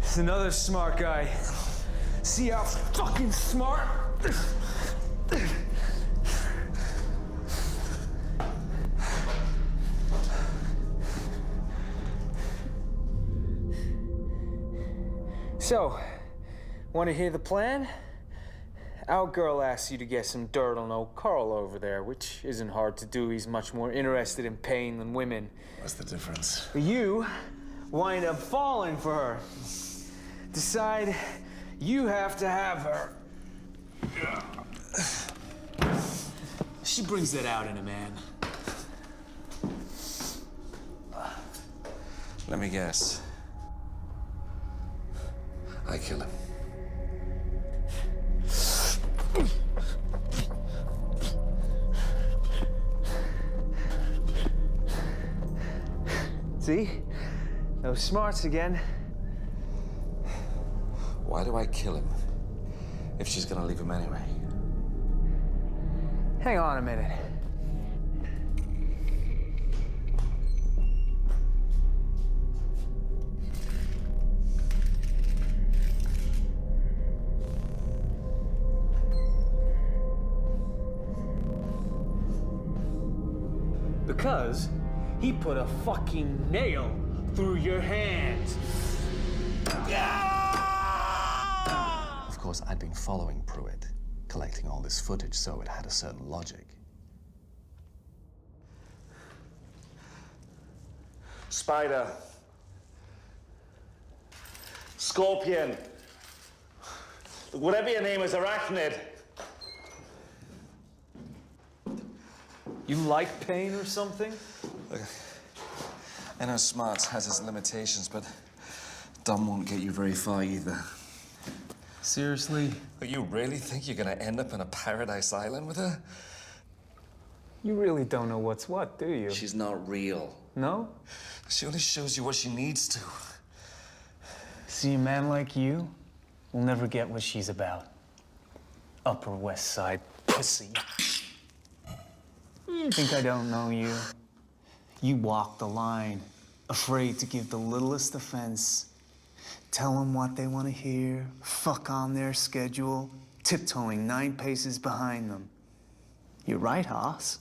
It's another smart guy. See how fucking smart? So, want to hear the plan? Our girl asks you to get some dirt on old Carl over there, which isn't hard to do. He's much more interested in pain than women. What's the difference? You wind up falling for her. Decide you have to have her. She brings that out in a man. Let me guess. I kill him. See? Those smarts again. Why do I kill him if she's gonna leave him anyway? Hang on a minute. Because he put a fucking nail through your hand. Of course, I'd been following Pruitt, collecting all this footage, so it had a certain logic. Spider. Scorpion. Whatever your name is, arachnid. You like pain or something? Look, I know smarts has its limitations, but dumb won't get you very far either. Seriously? But you really think you're gonna end up in a paradise island with her? You really don't know what's what, do you? She's not real. No? She only shows you what she needs to. See, a man like you will never get what she's about. Upper West Side pussy. You think I don't know you? You walk the line, afraid to give the littlest offense. Tell them what they want to hear, fuck on their schedule, tiptoeing 9 paces behind them. You're right, Hoss.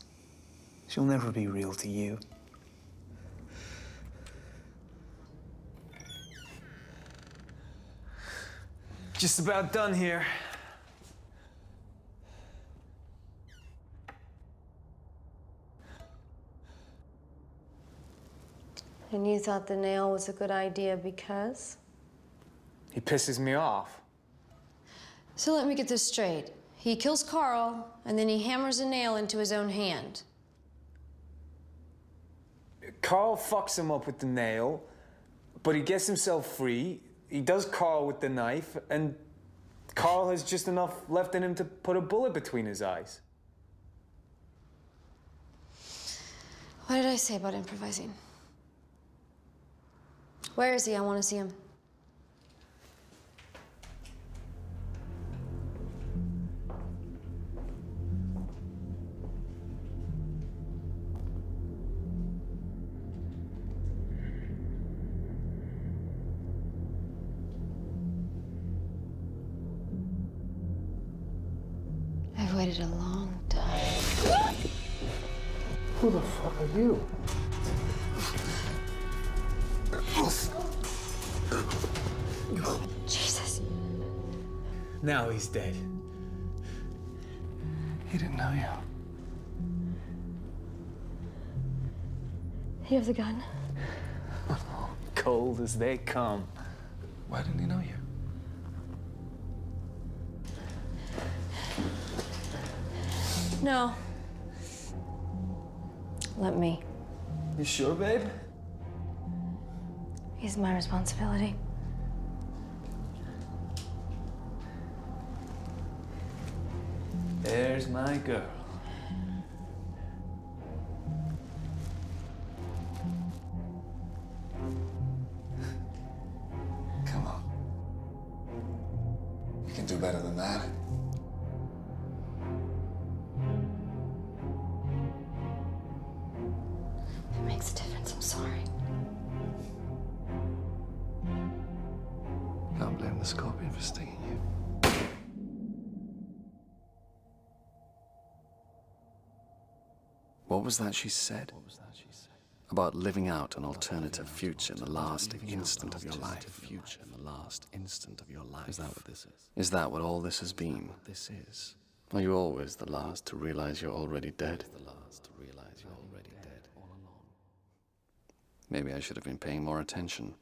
She'll never be real to you. Just about done here. And you thought the nail was a good idea because? He pisses me off. So let me get this straight. He kills Carl, and then he hammers a nail into his own hand. Carl fucks him up with the nail, but he gets himself free. He does Carl with the knife, and Carl has just enough left in him to put a bullet between his eyes. What did I say about improvising? Where is he? I want to see him. I've waited a long time. Who the fuck are you? Jesus. Now he's dead. He didn't know you. You have the gun? Cold as they come. Why didn't he know you? No. Let me. You sure, babe? He's my responsibility. There's my girl. Come on. You can do better than that. It makes a difference. I'm sorry. Can't blame the scorpion for stinging you. What was that she said? About living out an alternative future in the last instant of your life. Is that what this is? Is that what all this has been? Are you always the last to realize you're already dead? Maybe I should have been paying more attention.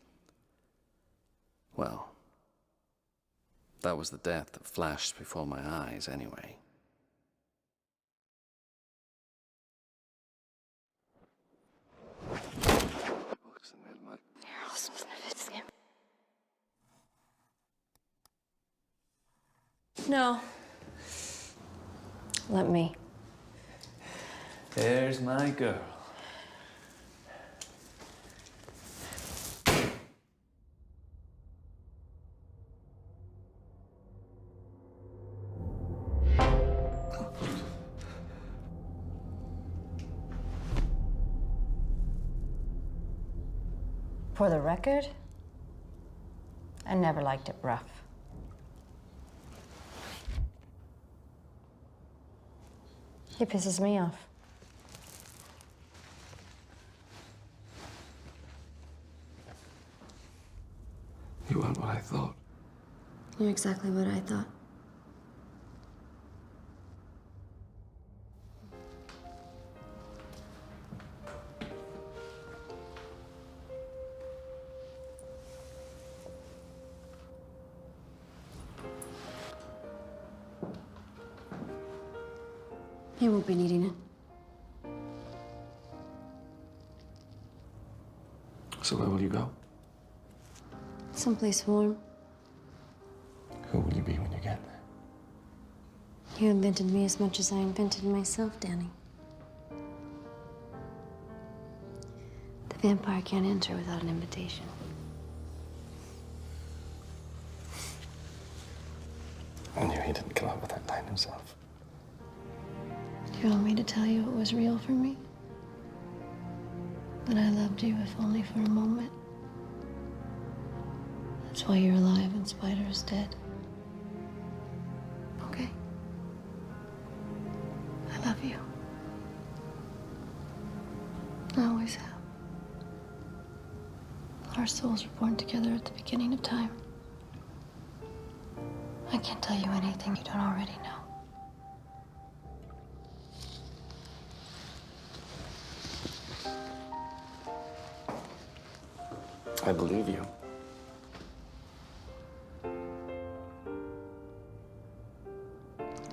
Well, that was the death that flashed before my eyes anyway. No. Let me. There's my girl. For the record, I never liked it rough. He pisses me off. You weren't what I thought. You're exactly what I thought. He won't be needing it. So where will you go? Someplace warm. Who will you be when you get there? You invented me as much as I invented myself, Danny. The vampire can't enter without an invitation. I knew he didn't come up with that line himself. You want me to tell you it was real for me? That I loved you, if only for a moment. That's why you're alive and Spider is dead. Okay? I love you. I always have. Our souls were born together at the beginning of time. I can't tell you anything you don't already know. I believe you.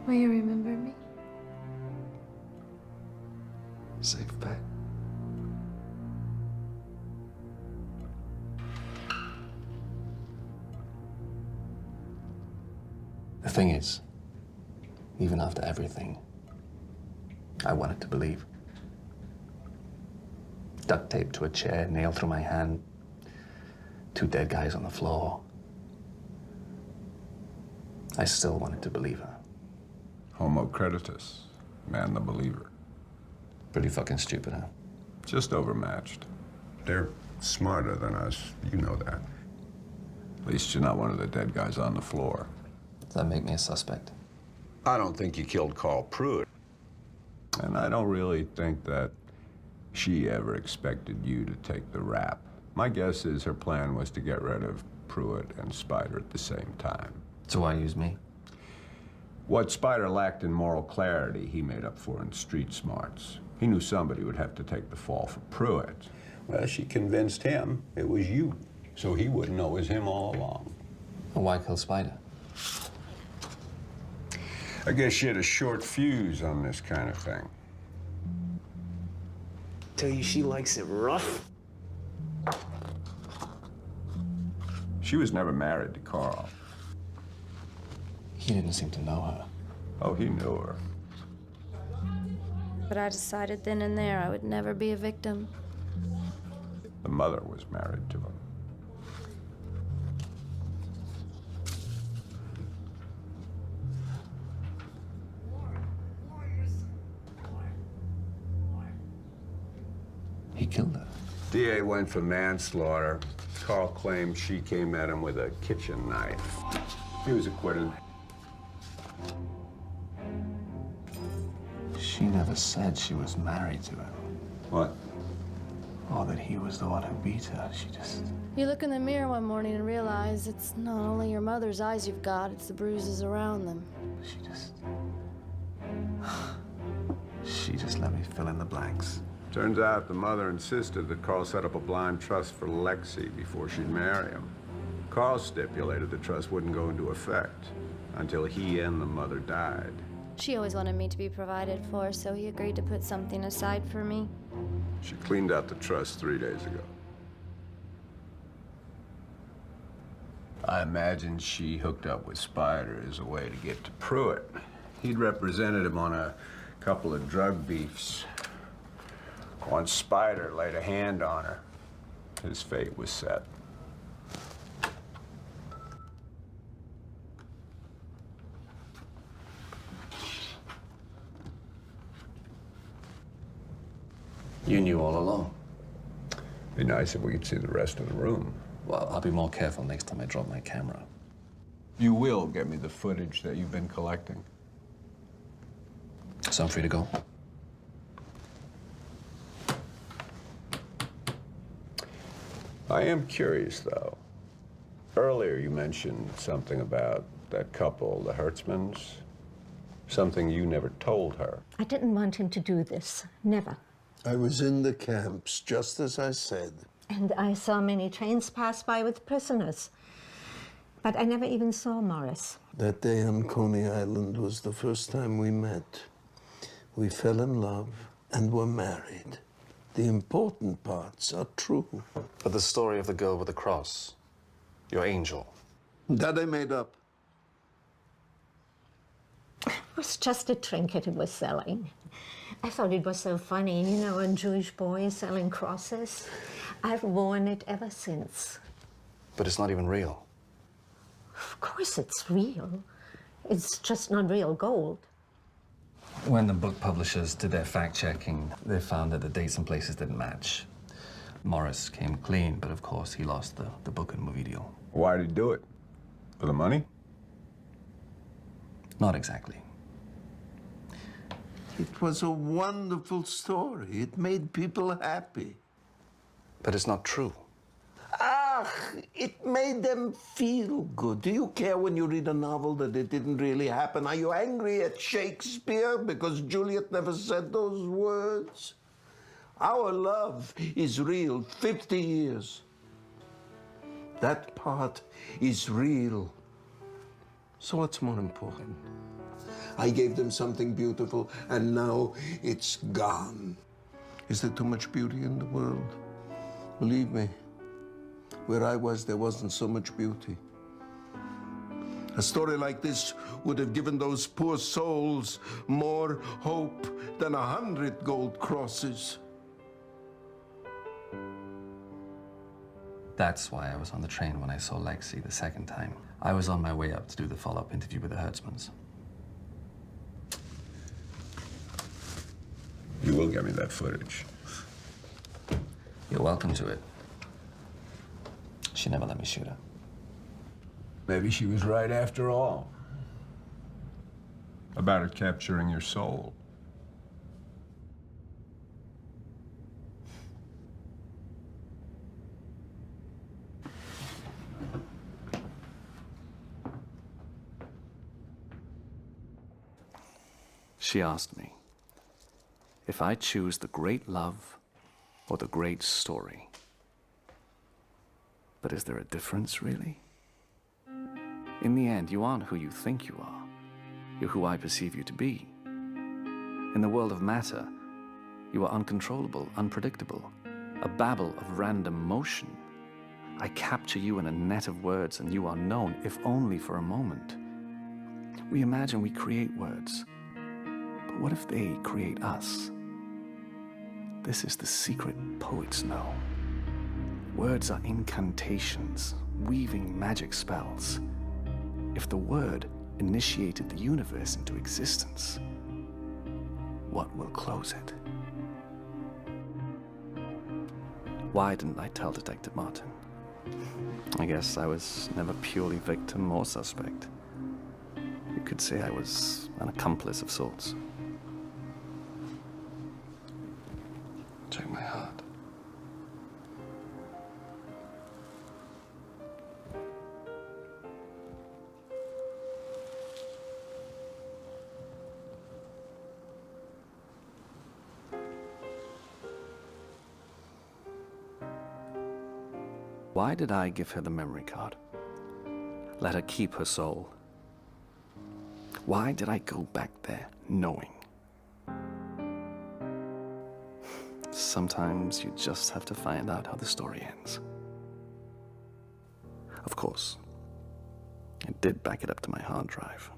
Will you remember me? Safe bet. The thing is, even after everything, I wanted to believe. Duct taped to a chair, nailed through my hand, 2 dead guys on the floor. I still wanted to believe her. Homo creditus, man the believer. Pretty fucking stupid, huh? Just overmatched. They're smarter than us, you know that. At least you're not one of the dead guys on the floor. Does that make me a suspect? I don't think you killed Carl Pruitt. And I don't really think that she ever expected you to take the rap. My guess is her plan was to get rid of Pruitt and Spider at the same time. So why use me? What Spider lacked in moral clarity, he made up for in street smarts. He knew somebody would have to take the fall for Pruitt. Well, she convinced him it was you, so he wouldn't know it was him all along. Well, why kill Spider? I guess she had a short fuse on this kind of thing. Tell you she likes it rough. She was never married to Carl. He didn't seem to know her. Oh, he knew her. But I decided then and there I would never be a victim. The mother was married to him. He killed her. DA went for manslaughter. Carl claimed she came at him with a kitchen knife. He was acquitted. She never said she was married to him. What? Or that he was the one who beat her. She just... You look in the mirror one morning and realize it's not only your mother's eyes you've got, it's the bruises around them. She just let me fill in the blanks. Turns out the mother insisted that Carl set up a blind trust for Lexi before she'd marry him. Carl stipulated the trust wouldn't go into effect until he and the mother died. She always wanted me to be provided for, so he agreed to put something aside for me. She cleaned out the trust 3 days ago. I imagine she hooked up with Spider as a way to get to Pruitt. He'd represented him on a couple of drug beefs. Once Spider laid a hand on her, his fate was set. You knew all along. Be nice if we could see the rest of the room. Well, I'll be more careful next time I drop my camera. You will get me the footage that you've been collecting. So I'm free to go? I am curious, though. Earlier you mentioned something about that couple, the Hertzmans. Something you never told her. I didn't want him to do this. Never. I was in the camps, just as I said. And I saw many trains pass by with prisoners. But I never even saw Morris. That day on Coney Island was the first time we met. We fell in love and were married. The important parts are true. But the story of the girl with the cross, your angel. That I made up. It was just a trinket he was selling. I thought it was so funny, you know, a Jewish boy selling crosses. I've worn it ever since. But it's not even real. Of course it's real. It's just not real gold. When the book publishers did their fact-checking, they found that the dates and places didn't match. Morris came clean, but of course he lost the book and movie deal. Why did he do it? For the money? Not exactly. It was a wonderful story. It made people happy. But it's not true. Ah, it made them feel good. Do you care when you read a novel that it didn't really happen? Are you angry at Shakespeare because Juliet never said those words? Our love is real, 50 years. That part is real. So what's more important? I gave them something beautiful, and now it's gone. Is there too much beauty in the world? Believe me, where I was, there wasn't so much beauty. A story like this would have given those poor souls more hope than 100 gold crosses. That's why I was on the train when I saw Lexi the second time. I was on my way up to do the follow-up interview with the herdsmans. You will get me that footage. You're welcome to it. She never let me shoot her. Maybe she was right after all. About it capturing your soul. She asked me if I choose the great love or the great story. But is there a difference, really? In the end, you aren't who you think you are. You're who I perceive you to be. In the world of matter, you are uncontrollable, unpredictable, a babble of random motion. I capture you in a net of words, and you are known, if only for a moment. We imagine we create words, but what if they create us? This is the secret poets know. Words are incantations, weaving magic spells. If the word initiated the universe into existence, what will close it? Why didn't I tell Detective Martin? I guess I was never purely victim or suspect. You could say I was an accomplice of sorts. Check my heart. Why did I give her the memory card? Let her keep her soul. Why did I go back there knowing? Sometimes you just have to find out how the story ends. Of course, I did back it up to my hard drive.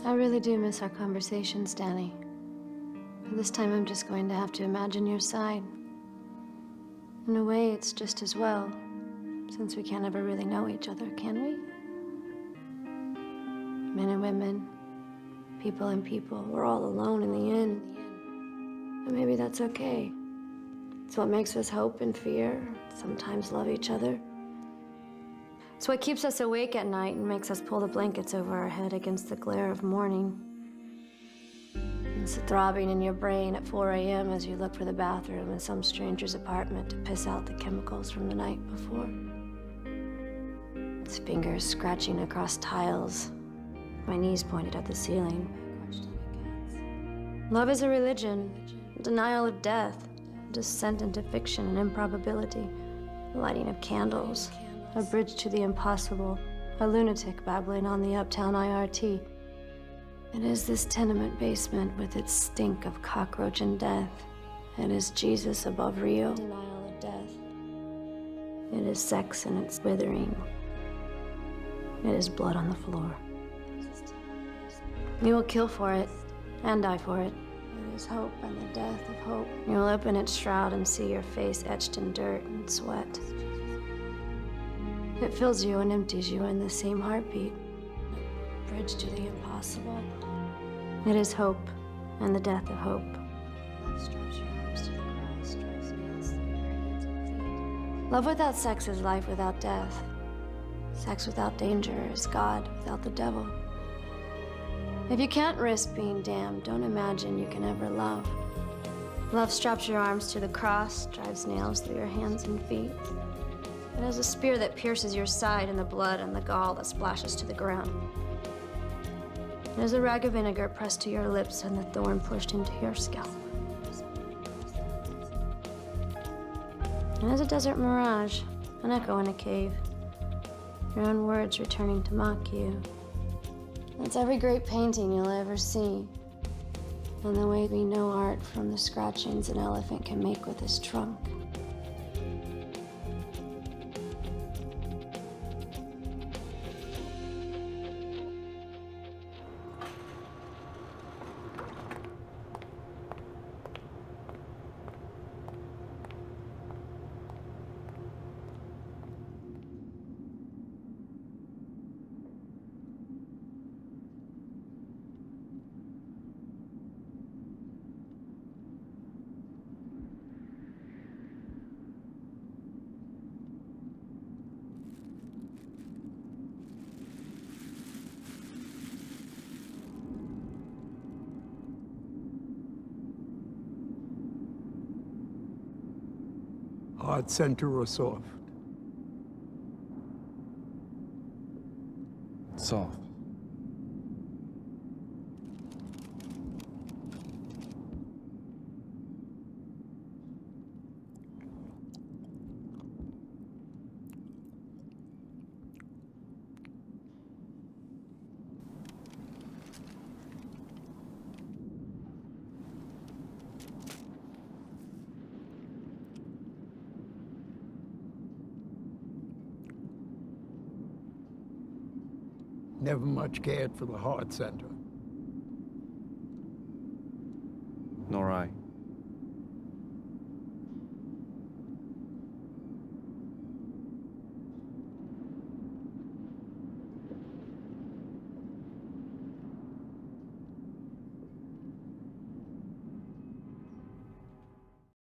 I really do miss our conversations, Danny. But this time I'm just going to have to imagine your side. In a way, it's just as well, since we can't ever really know each other, can we? Men and women, people and people, we're all alone in the end. And maybe that's okay. It's what makes us hope and fear, sometimes love each other. It's what keeps us awake at night and makes us pull the blankets over our head against the glare of morning. It's throbbing in your brain at 4 a.m. as you look for the bathroom in some stranger's apartment to piss out the chemicals from the night before. It's fingers scratching across tiles, my knees pointed at the ceiling. Love is a religion, denial of death, descent into fiction and improbability, the lighting of candles, a bridge to the impossible, a lunatic babbling on the uptown IRT. It is this tenement basement with its stink of cockroach and death. It is Jesus above Rio. Denial of death. It is sex and its withering. It is blood on the floor. You will kill for it and die for it. It is hope and the death of hope. You will open its shroud and see your face etched in dirt and sweat. It fills you and empties you in the same heartbeat. A bridge to the impossible. It is hope and the death of hope. Love straps your arms to the cross, drives nails through your hands and feet. Love without sex is life without death. Sex without danger is God without the devil. If you can't risk being damned, don't imagine you can ever love. Love straps your arms to the cross, drives nails through your hands and feet. It has a spear that pierces your side and the blood and the gall that splashes to the ground. It is a rag of vinegar pressed to your lips and the thorn pushed into your scalp. It is a desert mirage, an echo in a cave. Your own words returning to mock you. It's every great painting you'll ever see. And the way we know art from the scratchings an elephant can make with his trunk. Hard center or soft? Soft. Never much cared for the heart center. Nor I.